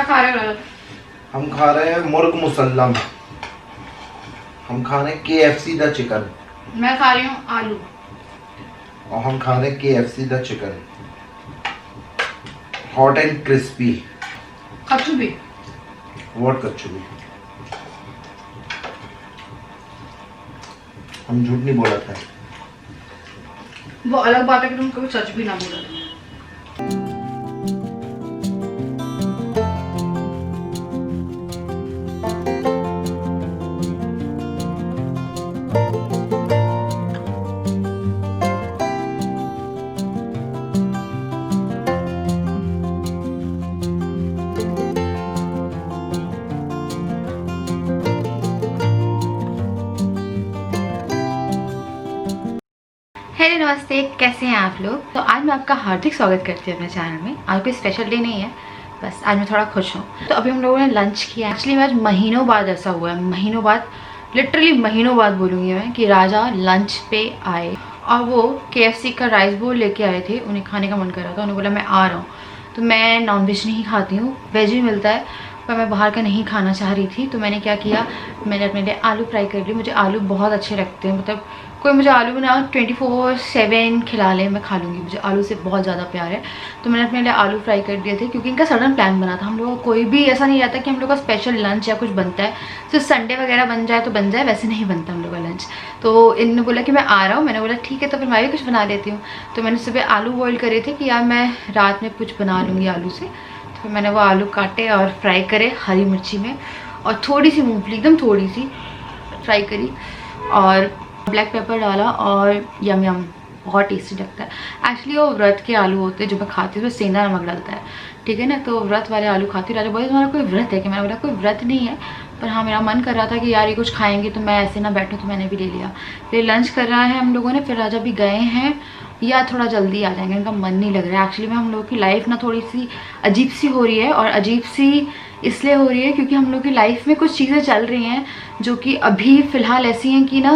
क्या खा रहे हो? हम खा रहे हैं मुर्ग मुसल्लम। हम खा रहे हैं KFC द चिकन। मैं खा रही हूँ आलू। और हम खा रहे हैं KFC the chicken, hot and crispy. कच्चू भी। व्हाट कच्चू भी? हम झूठ नहीं बोला था। वो अलग बात है कि तुम कभी सच भी ना बोला। हेलो नमस्ते, कैसे हैं आप लोग। तो आज मैं आपका हार्दिक स्वागत करती हूँ अपने चैनल में। आज कोई स्पेशल डे नहीं है, बस आज मैं थोड़ा खुश हूँ। तो अभी हम लोगों ने लंच किया। एक्चुअली मैं आज महीनों बाद ऐसा हुआ है, महीनों बाद, लिटरली महीनों बाद बोलूँगी मैं, कि राजा लंच पे आए और वो KFC का राइस बोल लेके आए थे। उन्हें खाने का मन कर रहा था, उन्होंने बोला मैं आ रहा हूँ। तो मैं नॉनवेज नहीं खाती हूँ, वेज भी मिलता है, पर मैं बाहर का नहीं खाना चाह रही थी। तो मैंने क्या किया, मैंने अपने लिए आलू फ्राई कर ली। मुझे आलू बहुत अच्छे लगते हैं, मतलब कोई मुझे आलू ना 24/7 खिला ले मैं खा लूँगी। मुझे आलू से बहुत ज़्यादा प्यार है। तो मैंने अपने लिए आलू फ्राई कर दिए थे, क्योंकि इनका सडन प्लान बना था। हम लोगों का कोई भी ऐसा नहीं रहता कि हम लोग का स्पेशल लंच या कुछ बनता है, सिर्फ संडे वगैरह बन जाए तो बन जाए, वैसे नहीं बनता हम लोग का लंच। तो इन्होंने बोला कि मैं आ रहा हूँ, मैंने बोला ठीक है, तो फिर मैं भी कुछ बना लेती हूँ। तो मैंने सुबह आलू बॉयल करे थे कि यार मैं रात में कुछ बना लूँगी आलू से। तो फिर मैंने वो आलू काटे और फ्राई करे हरी मिर्ची में, और थोड़ी सी मूंगफली, एकदम थोड़ी सी फ्राई करी, और ब्लैक पेपर डाला, और यम यम, बहुत टेस्टी लगता है। एक्चुअली वो व्रत के आलू होते हैं जो मैं खाती हूँ, उसमें सेंधा नमक डलता है, ठीक है ना। तो व्रत वाले आलू खाती हूँ। राजा बोले तुम्हारा कोई व्रत है कि? मैंने बोला कोई व्रत नहीं है, पर हाँ मेरा मन कर रहा था कि यार ये कुछ खाएंगे तो मैं ऐसे ना बैठूँ, तो मैंने भी ले लिया। फिर लंच कर रहा है हम लोगों ने, फिर राजा भी गए हैं या थोड़ा जल्दी आ जाएंगे, इनका मन नहीं लग रहा है। एक्चुअली में हम लोगों की लाइफ ना थोड़ी सी अजीब सी हो रही है, और अजीब सी इसलिए हो रही है क्योंकि हम लोग की लाइफ में कुछ चीज़ें चल रही हैं जो कि अभी फ़िलहाल ऐसी हैं कि ना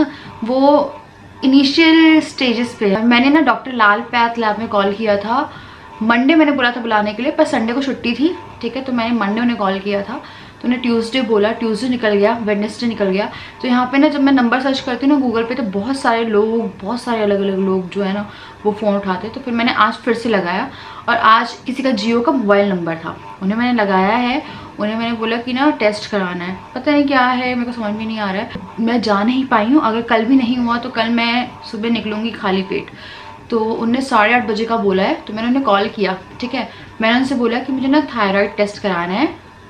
वो इनिशियल स्टेजेस पे है। मैंने ना डॉक्टर लाल पैथ लैब में कॉल किया था। मंडे मैंने बोला था बुलाने के लिए, पर संडे को छुट्टी थी, ठीक है। तो मैंने मंडे उन्हें कॉल किया था, तो उन्हें ट्यूसडे बोला, ट्यूसडे निकल गया, वेडनेसडे निकल गया। तो यहाँ पे ना जब मैं नंबर सर्च करती हूँ ना गूगल पे, तो बहुत सारे लोग, बहुत सारे अलग अलग लोग जो है ना वो फ़ोन उठाते। तो फिर मैंने आज फिर से लगाया, और आज किसी का जियो का मोबाइल नंबर था, उन्हें मैंने लगाया है। उन्हें मैंने बोला कि ना टेस्ट कराना है, पता नहीं क्या है, मेरे को समझ में नहीं आ रहा है। मैं जा नहीं पाई हूँ, अगर कल भी नहीं हुआ तो कल मैं सुबह निकलूँगी खाली पेट। तो उनने 8:30 बजे का बोला है, तो मैंने उन्हें कॉल किया, ठीक है। मैंने उनसे बोला कि मुझे ना थायराइड टेस्ट कराना है।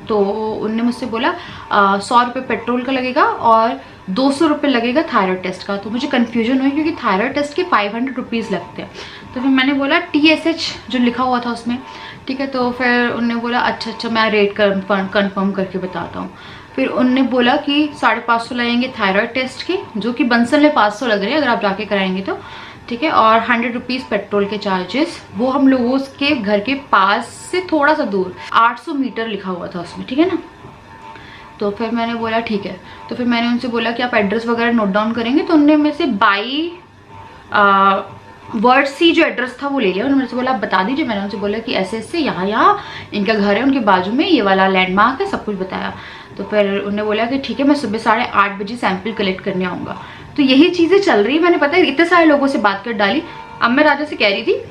तो उनने मुझसे बोला 100 रुपये पेट्रोल का लगेगा और 200 रुपये लगेगा थायराइड टेस्ट का। तो मुझे कन्फ्यूजन हुई, क्योंकि थायराइड टेस्ट के 500 रुपीज़ लगते हैं। तो फिर मैंने बोला TSH जो लिखा हुआ था उसमें, ठीक है। तो फिर उनने बोला अच्छा मैं रेट कन्फर्म करके बताता हूँ। फिर उनने बोला कि 550 लगेंगे थायराइड टेस्ट के, जो कि बंसल में 500 लग रहे हैं अगर आप जाके कराएंगे तो, ठीक है। और 100 रुपीज़ पेट्रोल के चार्जेस, वो हम लोगों के घर के पास से थोड़ा सा दूर 800 मीटर लिखा हुआ था उसमें, ठीक है ना। तो फिर मैंने बोला ठीक है। तो फिर मैंने उनसे बोला कि आप एड्रेस वगैरह नोट डाउन करेंगे, तो उनने मेरे से बाई वर्ड सी जो एड्रेस था वो ले लिया। उन्होंने मेरे से बोला आप बता दीजिए। मैंने उनसे बोला कि ऐसे यहाँ इनका घर है, उनके बाजू में ये वाला लैंडमार्क है, सब कुछ बताया। तो फिर उन्होंने बोला कि ठीक है, मैं सुबह 8:30 बजे सैंपल कलेक्ट करने आऊँगा। तो यही चीज़ें चल रही। मैंने पता है इतने सारे लोगों से बात कर डाली। अब मैं राजा से कह रही थी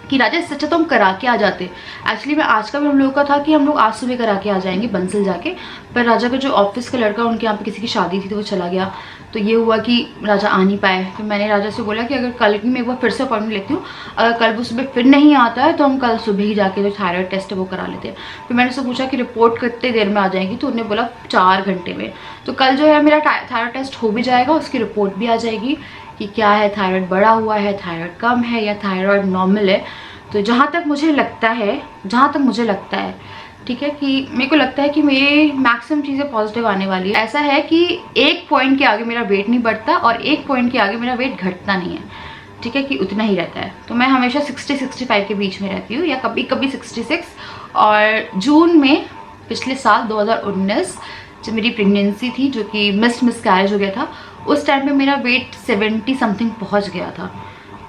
कि राजा इससे अच्छा तो हम करा के आ जाते। एक्चुअली मैं आज का भी हम लोगों का था कि हम लोग आज सुबह करा के आ जाएंगे बंसल जाके, पर राजा का जो ऑफिस का लड़का, उनके यहाँ पे किसी की शादी थी तो वो चला गया। तो ये हुआ कि राजा आ नहीं पाए। फिर मैंने राजा से बोला कि अगर कल की मैं एक बार फिर से अपॉइंटमेंट लेती हूँ, अगर कल वो सुबह फिर नहीं आता है तो हम कल सुबह ही जाके जो थायराइड टेस्ट है वो करा लेते हैं। फिर मैंने उससे पूछा कि रिपोर्ट कितने देर में आ जाएगी, तो उन्होंने बोला 4 घंटे में। तो कल जो है मेरा थायराइड टेस्ट हो भी जाएगा, उसकी रिपोर्ट भी आ जाएगी कि क्या है, थायराइड बढ़ा हुआ है, थायराइड कम है, या थायराइड नॉर्मल है। तो जहाँ तक मुझे लगता है, ठीक है, कि मेरे को लगता है कि मेरी मैक्सिमम चीज़ें पॉजिटिव आने वाली है। ऐसा है कि एक पॉइंट के आगे मेरा वेट नहीं बढ़ता और एक पॉइंट के आगे मेरा वेट घटता नहीं है, ठीक है, कि उतना ही रहता है। तो मैं हमेशा 60-65 के बीच में रहती हूँ, या कभी कभी 66। और जून में पिछले साल 2019 जब मेरी प्रेगनेंसी थी, जो कि मिसकैरेज हो गया था, उस टाइम पे मेरा वेट 70 समथिंग पहुँच गया था।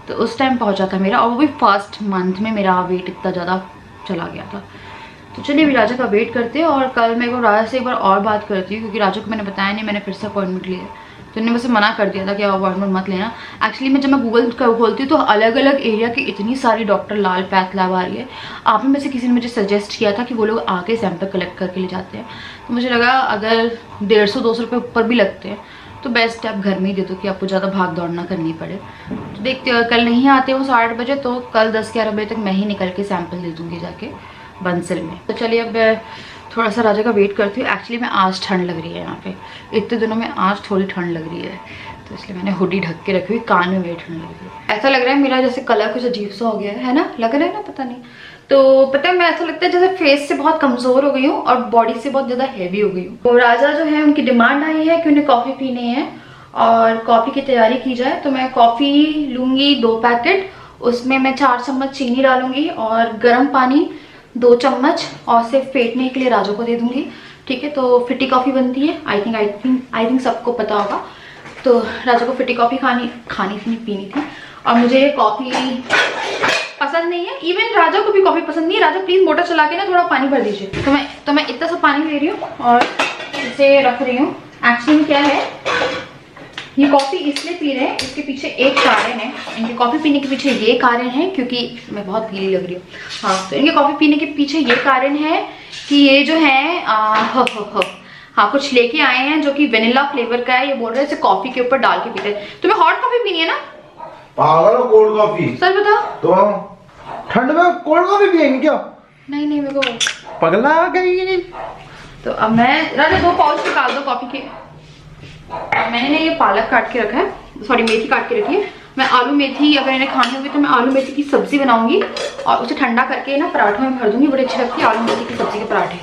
तो उस टाइम पहुंचा था मेरा, और वो भी फर्स्ट मंथ में मेरा वेट इतना ज़्यादा चला गया था। तो चलिए अभी राजा का वेट करते हैं और कल मैं को राजा से एक बार और बात करती हूँ, क्योंकि राजा को मैंने बताया नहीं मैंने फिर से अपॉइंटमेंट लिया है। तो उन्होंने मुझसे मना कर दिया था कि अपॉइंटमेंट मत लेना। एक्चुअली मैं जब मैं गूगल खोलती हूँ तो अलग अलग एरिया की इतनी सारी डॉक्टर लाल पैथ लैब आ रही है। आप में से किसी ने मुझे सजेस्ट किया था कि वो लोग आके सैंपल कलेक्ट करके ले जाते हैं, तो मुझे लगा अगर 150-200 रुपये ऊपर भी लगते हैं तो बेस्ट है आप घर में ही दे दो कि आपको ज़्यादा भाग दौड़ ना करनी पड़े। तो देखते हो कल नहीं आते वो 8:30 बजे, तो कल 10-11 बजे तक मैं ही निकल के सैंपल दे दूँगी जाके बंसल में। तो चलिए अब थोड़ा सा राजा का वेट करती हूँ। एक्चुअली मैं आज ठंड लग रही है यहाँ पे, इतने दिनों में आज थोड़ी ठंड लग रही है, तो इसलिए मैंने हुडी ढक के रखी हुई, कान में मेरी ठंड लग रही है। ऐसा लग रहा है मेरा जैसे कलर कुछ अजीब सा हो गया है ना, लग रहा है ना, पता नहीं। तो पता है मैं ऐसा लगता है जैसे फेस से बहुत कमज़ोर हो गई हूँ और बॉडी से बहुत ज़्यादा हैवी हो गई हूँ। तो राजा जो है उनकी डिमांड आई है कि उन्हें कॉफ़ी पीनी है और कॉफ़ी की तैयारी की जाए। तो मैं कॉफ़ी लूँगी 2 पैकेट, उसमें मैं 4 चम्मच चीनी डालूंगी और गर्म पानी 2 चम्मच और सिर्फ फेंटने के लिए राजू को दे दूंगी। ठीक है, तो फिटी कॉफ़ी बनती है, आई थिंक सबको पता होगा। तो राजू को फिटी कॉफ़ी खानी थी, पीनी थी, और मुझे ये कॉफ़ी पसंद नहीं है, इवन राजा को भी कॉफ़ी पसंद नहीं है। राजा प्लीज़ मोटर चला के ना थोड़ा पानी भर दीजिए। तो मैं इतना सा पानी ले रही हूँ और इसे रख रही हूँ। एक्चुअली क्या है, ये कॉफ़ी इसलिए पी रहे हैं, इसके पीछे एक कारण है। इनके कॉफ़ी पीने के पीछे ये कारण है, क्योंकि मैं बहुत पीली लग रही हूँ। हाँ, तो इनके कॉफ़ी पीने के पीछे ये कारण है कि ये जो है हाँ कुछ लेके आए हैं जो कि वेनिला फ्लेवर का है। ये बोल रहे हैं इसे कॉफ़ी के ऊपर डाल के पीते हैं। तुम्हें हॉट कॉफ़ी पीनी है ना? पागल हो, कोल्ड कॉफी। सर बताओ, तो ठंड में कोल्ड कॉफी पियेंगे क्या? नहीं मेरे को पगला करेंगे। तो अब मैं राजा 2 पाउच निकाल दो कॉफ़ी के। मैंने ये पालक काट के रखा है, सॉरी मेथी काट के रखी है। मैं आलू मेथी अगर इन्हें खानी होगी तो मैं आलू मेथी की सब्जी बनाऊंगी और उसे ठंडा करके ना पराठों में भर दूंगी। बड़ी अच्छी लगती है आलू मेथी की सब्जी के पराठे।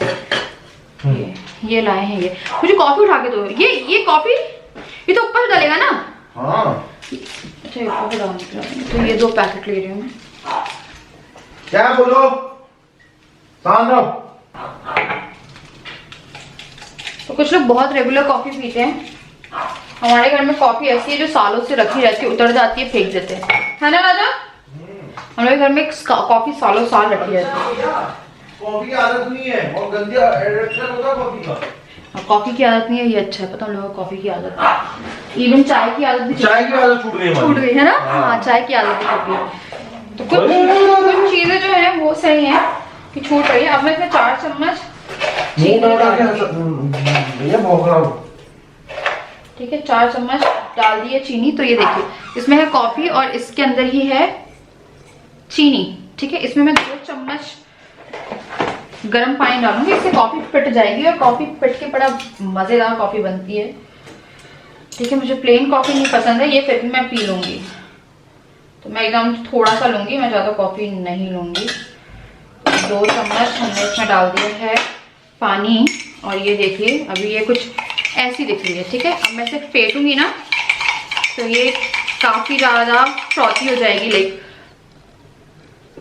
ये लाए हैं ये। मुझे कॉफी उठा के दो। ये कॉफी ये तो ऊपर डालेगा ना? हाँ। अच्छा ये ऊपर डाल, तो ये 2 पैकेट ले रही हूँ मैं। क्या बोलो? तो कुछ लोग बहुत रेगुलर कॉफी पीते हैं। हमारे घर में कॉफी ऐसी है जो सालों से रखी रहती है, उतर जाती है फेंक देते हैं, है ना राजा? हमारे घर में कॉफी सालों साल रखी रहती है। कॉफी की आदत नहीं है, बहुत गंदी एडिक्शन होता है कॉफी का। कॉफी की आदत नहीं है, ये अच्छा है, पता हम लोगों को कॉफी की आदत है। इवन चाय की आदत भी छूट गई है ना। हाँ चाय की आदत भी छूट गई। तो कुछ चीजें जो है वो सही है कि छूट रही है। अब मैं इसमें 4 चम्मच ठीक है 4 चम्मच डाल दिए चीनी। तो ये देखिए इसमें है कॉफी और इसके अंदर ही है चीनी। ठीक है, इसमें मैं 2 चम्मच गर्म पानी डालूंगी, इससे कॉफी पिट जाएगी और कॉफी पिट के बड़ा मजेदार कॉफी बनती है। ठीक है, मुझे प्लेन कॉफी नहीं पसंद है, ये फिर भी मैं पी लूंगी। तो मैं एकदम थोड़ा सा लूंगी, मैं ज्यादा कॉफी नहीं लूंगी। 2 चम्मच हमने इसमें डाल दिया है पानी और ये देखिए अभी ये कुछ ऐसी दिख रही है। ठीक है, अब मैं इसे फेंटूंगी ना तो ये काफी ज्यादा फ्रॉथी हो जाएगी, लाइक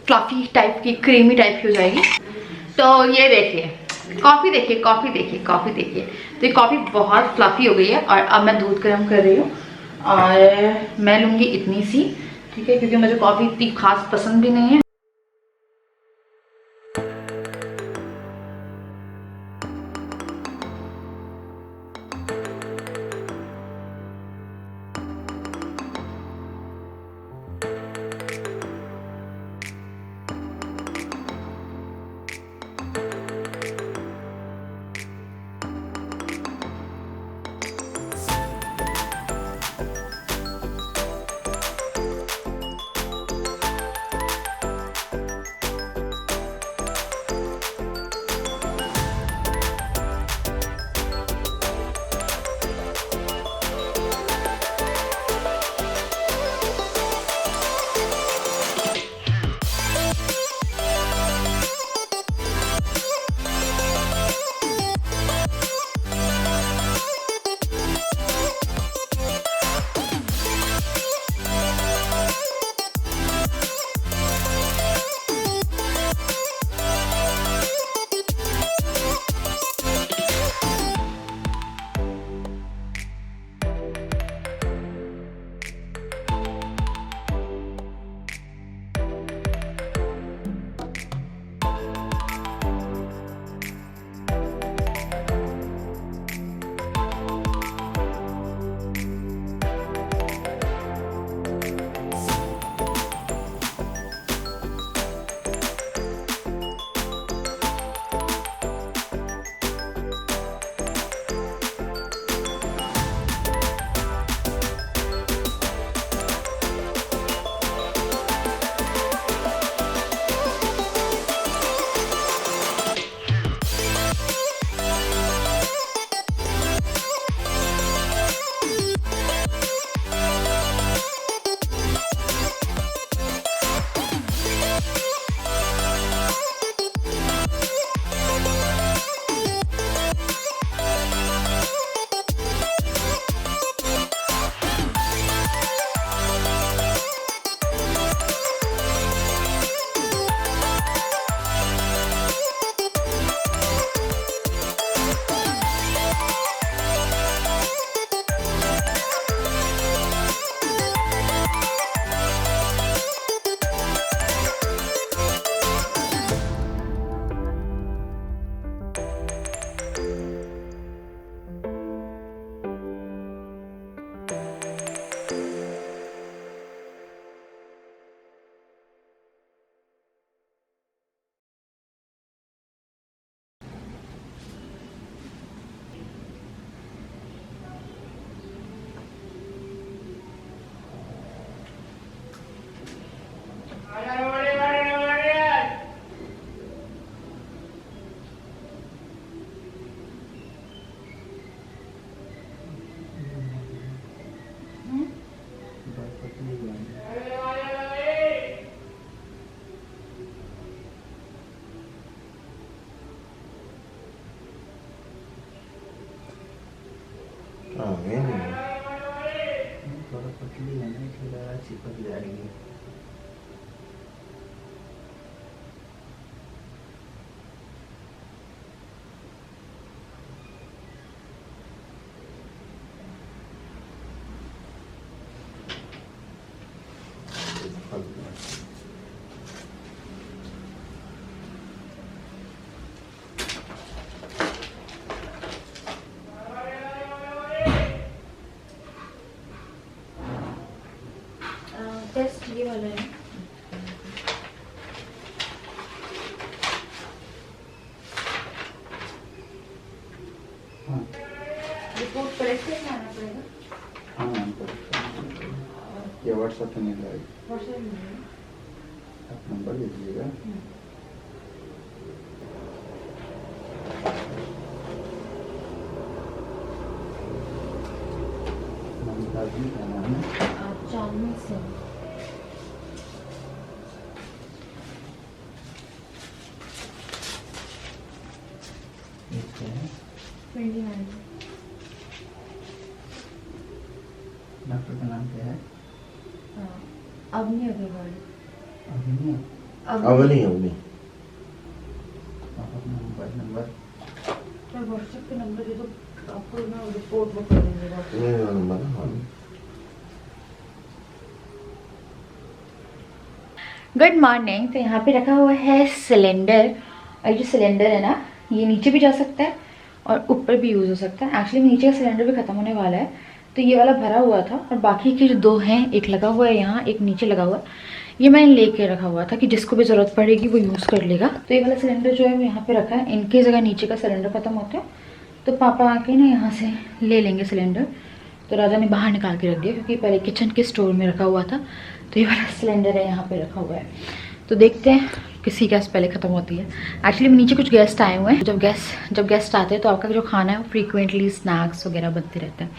फ्लफी टाइप की, क्रीमी टाइप की हो जाएगी। तो ये देखिए कॉफी देखिए, कॉफी देखिए, कॉफी देखिए। तो ये कॉफी बहुत फ्लफी हो गई है और अब मैं दूध गर्म कर रही हूँ और मैं लूंगी इतनी सी। ठीक है, क्योंकि मुझे कॉफी इतनी खास पसंद भी नहीं है। हाँ ये नहीं है। थोड़ा पतली है ना, थोड़ा चिपक जाएगी। टेस्ट ये वाला है। हाँ रिपोर्ट कलेक्ट करके आना पड़ेगा। हाँ मैम, ये व्हाट्सएप पे मिल जाएगी, व्हाट्सएप में आप नंबर दे दीजिएगा। ममता जी का नाम है। चांदनी से इसके हैं 29। डॉक्टर का नाम क्या है? अवनी अग्रवाल। अभिनय। अवनी अवनी। आप अपना मोबाइल नंबर व्हाट्सएप पे नंबर दे दो, आपको ना रिपोर्ट बुक कर देंगे डॉक्टर। मेरा नंबर है। हाँ। Good morning. तो यहाँ पे रखा हुआ है सिलेंडर, और ये जो सिलेंडर है ना, ये नीचे भी जा सकता है और ऊपर भी यूज़ हो सकता है। एक्चुअली नीचे का सिलेंडर भी ख़त्म होने वाला है, तो ये वाला भरा हुआ था और बाकी के जो दो हैं, एक लगा हुआ है यहाँ, एक नीचे लगा हुआ है, ये मैंने लेके रखा हुआ था कि जिसको भी ज़रूरत पड़ेगी वो यूज़ कर लेगा। तो ये वाला सिलेंडर जो है वो यहाँ पे रखा है, इनके जगह नीचे का सिलेंडर ख़त्म होता है तो पापा आके ना यहाँ से ले लेंगे सिलेंडर। तो राजा ने बाहर निकाल के रख दिया क्योंकि पहले किचन के स्टोर में रखा हुआ था, तो ये वाला सिलेंडर है यहाँ पे रखा हुआ है। तो देखते हैं किसी गैस पहले ख़त्म होती है। एक्चुअली नीचे कुछ गेस्ट आए हुए हैं, जब गेस्ट आते हैं तो आपका जो खाना है वो फ्रीक्वेंटली स्नैक्स वगैरह बनते रहते हैं।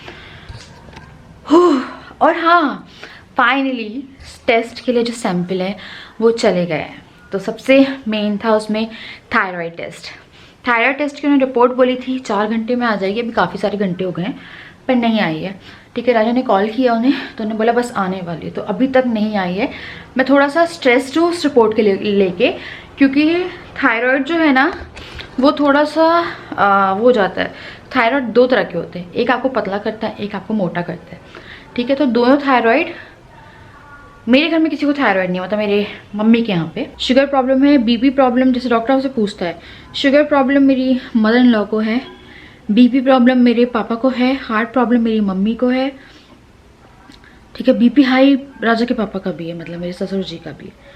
और हाँ, फाइनली टेस्ट के लिए जो सैंपल है वो चले गए हैं। तो सबसे मेन था उसमें थायराइड टेस्ट। थायराइड टेस्ट की उन्होंने रिपोर्ट बोली थी 4 घंटे में आ जाएगी, अभी काफ़ी सारे घंटे हो गए हैं पर नहीं आई है। ठीक है, राजा ने कॉल किया उन्हें तो उन्होंने बोला बस आने वाली है, तो अभी तक नहीं आई है। मैं थोड़ा सा स्ट्रेस्ड हूँ उस रिपोर्ट के लेके, क्योंकि थायराइड जो है ना वो थोड़ा सा वो जाता है। थायराइड 2 तरह के होते हैं, एक आपको पतला करता है, एक आपको मोटा करता है। ठीक है, तो दोनों थायराइड, मेरे घर में किसी को थायराइड नहीं होता, मेरे मम्मी के यहाँ पे। शुगर प्रॉब्लम है, बीपी प्रॉब्लम, जैसे डॉक्टर आपसे पूछता है, शुगर प्रॉब्लम मेरी मदर इन लॉ को है, बीपी प्रॉब्लम मेरे पापा को है, हार्ट प्रॉब्लम मेरी मम्मी को है। ठीक है, बीपी हाई राजा के पापा का भी है, मतलब मेरे ससुर जी का भी है।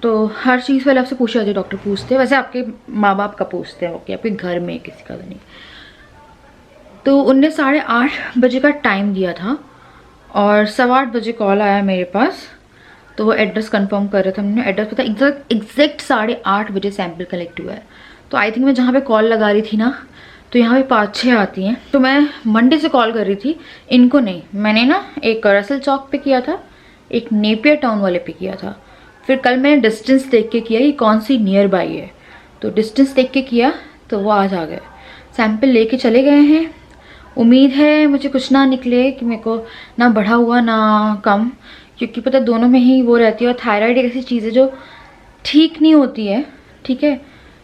तो हर चीज़ पहले आपसे पूछा जाए, डॉक्टर पूछते हैं, वैसे आपके माँ बाप का पूछते हैं, ओके, आपके घर में किसी का नहीं। तो उनने 8:30 बजे का टाइम दिया था और 8:15 बजे कॉल आया मेरे पास, तो वो एड्रेस कंफर्म कर रहे थे। हमने एड्रेस पता एग्जैक्ट 8:30 बजे सैंपल कलेक्ट हुआ है। तो आई थिंक मैं जहाँ पे कॉल लगा रही थी ना, तो यहाँ पे 5-6 आती हैं। तो मैं मंडे से कॉल कर रही थी, इनको नहीं, मैंने ना एक रसल चौक पे किया था, एक नेपियर टाउन वाले पे किया था, फिर कल मैंने डिस्टेंस देख के किया कि कौन सी नियर बाई है, तो डिस्टेंस देख के किया तो वो आज आ गए, सैंपल लेके चले गए हैं। उम्मीद है मुझे कुछ ना निकले कि मेरे को ना बढ़ा हुआ ना कम, क्योंकि पता दोनों में ही वो रहती है। और थायराइड एक ऐसी चीज़ है जो ठीक नहीं होती है, ठीक है,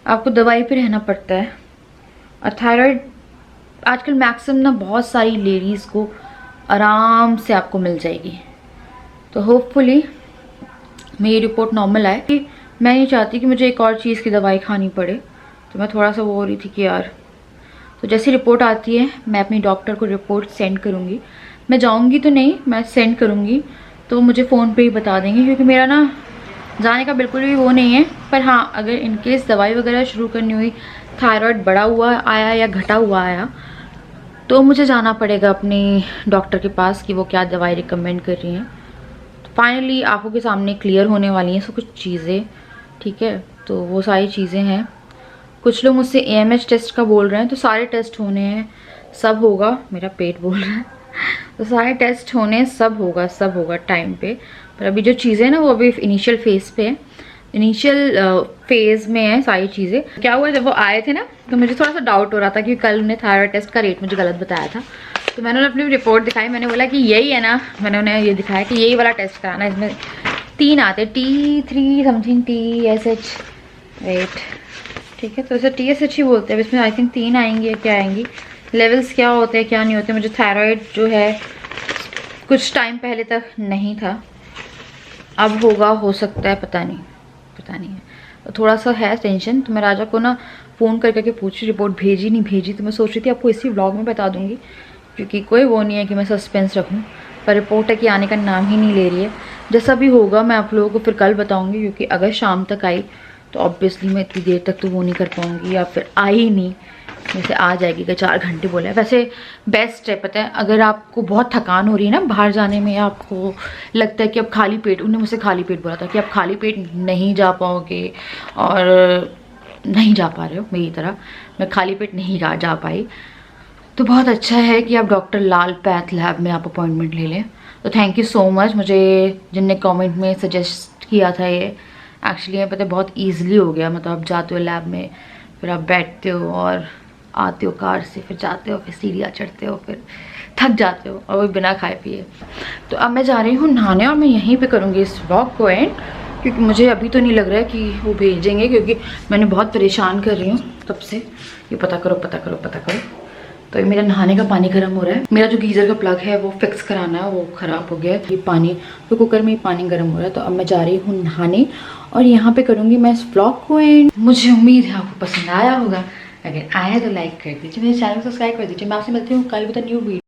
आपको दवाई पे रहना पड़ता है। और थायराइड आजकल मैक्सिमम ना बहुत सारी लेडीज़ को आराम से आपको मिल जाएगी। तो होपफुली मेरी रिपोर्ट नॉर्मल आए। कि मैं नहीं चाहती कि मुझे एक और चीज़ की दवाई खानी पड़े, तो मैं थोड़ा सा वो हो रही थी कि यार, तो जैसी रिपोर्ट आती है मैं अपनी डॉक्टर को रिपोर्ट सेंड करूँगी। मैं जाऊँगी तो नहीं, मैं सेंड करूँगी, तो मुझे फ़ोन पे ही बता देंगे, क्योंकि मेरा ना जाने का बिल्कुल भी वो नहीं है। पर हाँ, अगर इनकेस दवाई वगैरह शुरू करनी हुई, थायराइड बढ़ा हुआ आया या घटा हुआ आया, तो मुझे जाना पड़ेगा अपनी डॉक्टर के पास कि वो क्या दवाई रिकमेंड कर रही हैं। तो फाइनली आंखों के सामने क्लियर होने वाली हैं सब कुछ चीज़ें। ठीक है, तो वो सारी चीज़ें हैं। कुछ लोग मुझसे AMH टेस्ट का बोल रहे हैं, तो सारे टेस्ट होने हैं, सब होगा। मेरा पेट बोल रहा है, तो सारे टेस्ट होने, सब होगा टाइम पे। पर अभी जो चीज़ें ना वो अभी इनिशियल फेज पे है, इनिशियल फेज में है सारी चीज़ें। क्या हुआ, जब वो आए थे ना तो मुझे थोड़ा सा डाउट हो रहा था कि कल उन्हें थायराइड टेस्ट का रेट मुझे गलत बताया था, तो मैंने उन्हें अपनी रिपोर्ट दिखाई, मैंने बोला कि यही है ना, मैंने उन्हें ये दिखाया कि यही वाला टेस्ट कराना है। इसमें 3 आते, T3 समथिंग TSH, वेट, ठीक है, तो इसे TSH ही बोलते हैं। इसमें आई थिंक 3 आएंगी या क्या आएंगी, लेवल्स क्या होते हैं क्या नहीं होते। मुझे थायराइड जो है कुछ टाइम पहले तक नहीं था, अब होगा, हो सकता है, पता नहीं है। तो थोड़ा सा है टेंशन। तो मैं राजा को ना फ़ोन करके पूछी रिपोर्ट भेजी नहीं भेजी, तो मैं सोच रही थी आपको इसी व्लॉग में बता दूंगी, क्योंकि कोई वो नहीं है कि मैं सस्पेंस रखूं। पर रिपोर्ट है कि आने का नाम ही नहीं ले रही है। जैसा भी होगा मैं आप लोगों को फिर कल बताऊंगी, क्योंकि अगर शाम तक आई तो ऑब्वियसली मैं इतनी देर तक तो वो नहीं कर पाऊँगी, या फिर आई नहीं, जैसे आ जाएगी कि 4 घंटे बोला है। वैसे बेस्ट है, पता है, अगर आपको बहुत थकान हो रही है ना बाहर जाने में, आपको लगता है कि अब खाली पेट, उन्होंने मुझसे खाली पेट बोला था कि आप खाली पेट नहीं जा पाओगे, और नहीं जा पा रहे हो मेरी तरह, मैं खाली पेट नहीं जा पाई, तो बहुत अच्छा है कि आप डॉक्टर लाल पैथ लैब में आप अपॉइंटमेंट ले लें। तो थैंक यू सो मच मुझे जिनने कमेंट में सजेस्ट किया था ये। एक्चुअली ये पता है बहुत ईजिली हो गया, मतलब आप जाते हो लैब में, फिर आप बैठते हो और आते हो कार से, फिर जाते हो, फिर सीढ़ियाँ चढ़ते हो, फिर थक जाते हो, और वो बिना खाए पिए। तो अब मैं जा रही हूँ नहाने, और मैं यहीं पे करूँगी इस व्लॉग को एंड, क्योंकि मुझे अभी तो नहीं लग रहा है कि वो भेजेंगे, क्योंकि मैंने बहुत परेशान कर रही हूँ तब से, ये पता करो। तो ये मेरा नहाने का पानी गर्म हो रहा है। मेरा जो गीज़र का प्लग है वो फिक्स कराना है, वो ख़राब हो गया है। ये पानी तो कुकर में ही पानी गर्म हो रहा है। तो अब मैं जा रही हूँ नहाने, और यहाँ पे करूँगी मैं इस व्लॉग को एंड। मुझे उम्मीद है आपको पसंद आया होगा, अगर आया तो लाइक कर दीजिए, मेरे चैनल को सब्सक्राइब कर दीजिए। मैं आपसे मिलती हूँ कल विद अ न्यू वीडियो।